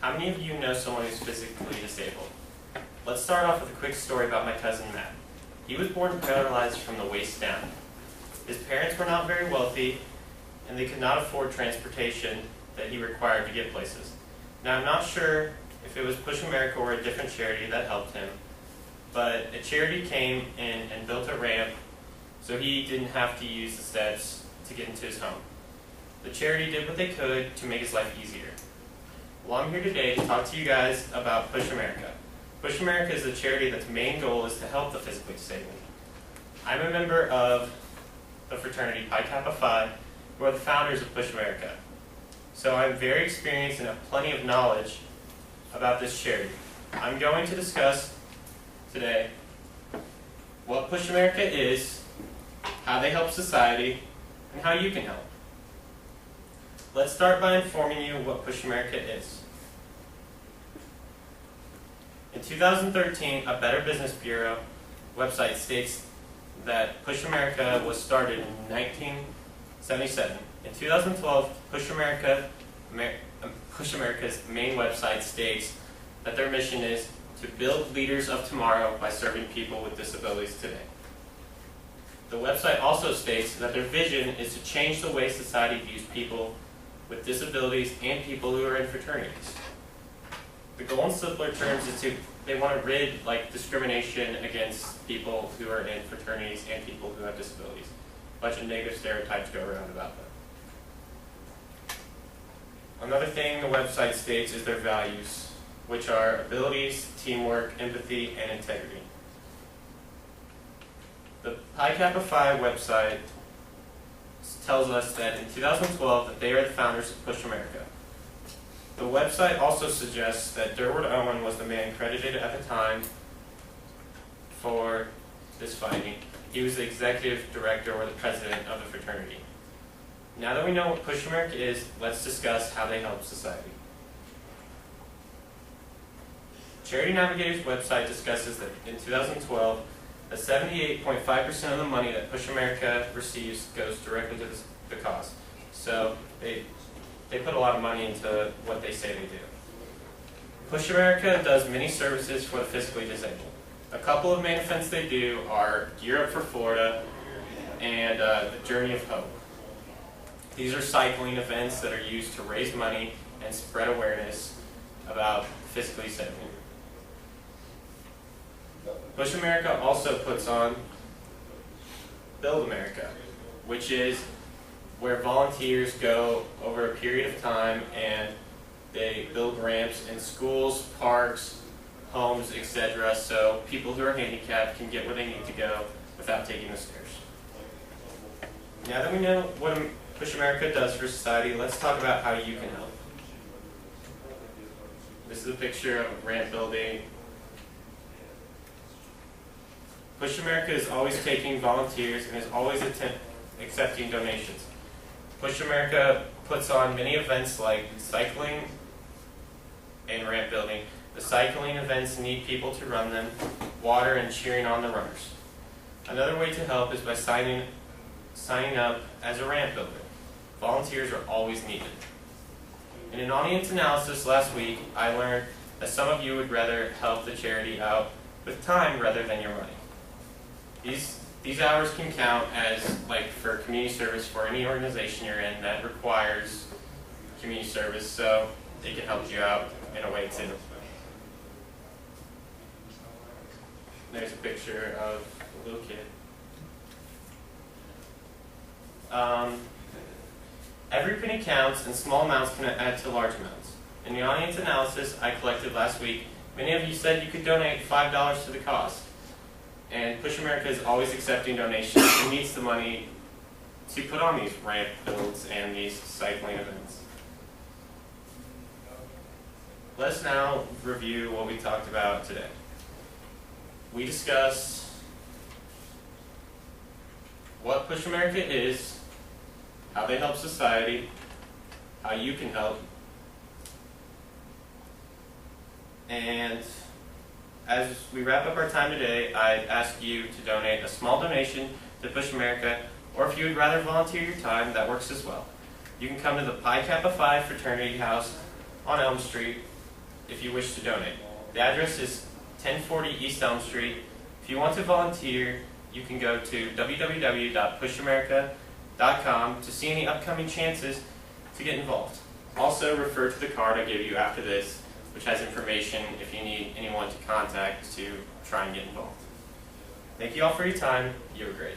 How many of you know someone who's physically disabled? Let's start off with a quick story about my cousin Matt. He was born paralyzed from the waist down. His parents were not very wealthy, and they could not afford transportation that he required to get places. Now, I'm not sure if it was Push America or a different charity that helped him, but a charity came in and built a ramp so he didn't have to use the steps to get into his home. The charity did what they could to make his life easier. Well, I'm here today to talk to you guys about Push America. Push America is a charity that's main goal is to help the physically disabled. I'm a member of the fraternity Pi Kappa Phi, who are the founders of Push America. So I'm very experienced and have plenty of knowledge about this charity. I'm going to discuss today what Push America is, how they help society, and how you can help. Let's start by informing you what Push America is. In 2013, a Better Business Bureau website states that Push America was started in 1977. In 2012, Push America's main website states that their mission is to build leaders of tomorrow by serving people with disabilities today. The website also states that their vision is to change the way society views people with disabilities and people who are in fraternities. The goal in simpler terms is they want to rid discrimination against people who are in fraternities and people who have disabilities. A bunch of negative stereotypes go around about them. Another thing the website states is their values, which are abilities, teamwork, empathy, and integrity. The Pi Kappa Phi website tells us that in 2012 that they are the founders of Push America. The website also suggests that Durward Owen was the man credited at the time for this finding. He was the executive director or the president of the fraternity. Now that we know what Push America is, let's discuss how they help society. Charity Navigator's website discusses that in 2012, that 78.5% of the money that Push America receives goes directly to the cause. So they put a lot of money into what they say they do. Push America does many services for the physically disabled. A couple of main events they do are Gear Up for Florida and the Journey of Hope. These are cycling events that are used to raise money and spread awareness about physically disabled. Push America also puts on Build America, which is where volunteers go over a period of time and they build ramps in schools, parks, homes, etc. so people who are handicapped can get where they need to go without taking the stairs. Now that we know what Push America does for society, let's talk about how you can help. This is a picture of a ramp building. Push America is always taking volunteers and is always accepting donations. Push America puts on many events like cycling and ramp building. The cycling events need people to run them, water, and cheering on the runners. Another way to help is by signing up as a ramp builder. Volunteers are always needed. In an audience analysis last week, I learned that some of you would rather help the charity out with time rather than your money. These hours can count as for community service for any organization you're in that requires community service, so they can help you out in a way too. There's a picture of a little kid. Every penny counts, and small amounts can add to large amounts. In the audience analysis I collected last week, many of you said you could donate $5 to the cause. And Push America is always accepting donations and needs the money to put on these ramp builds and these cycling events. Let's now review what we talked about today. We discussed what Push America is, how they help society, how you can help, and as we wrap up our time today, I ask you to donate a small donation to Push America, or if you would rather volunteer your time, that works as well. You can come to the Pi Kappa Phi Fraternity House on Elm Street if you wish to donate. The address is 1040 East Elm Street. If you want to volunteer, you can go to www.pushAmerica.com to see any upcoming chances to get involved. Also, refer to the card I gave you after this, which has information if you need anyone to contact to try and get involved. Thank you all for your time. You were great.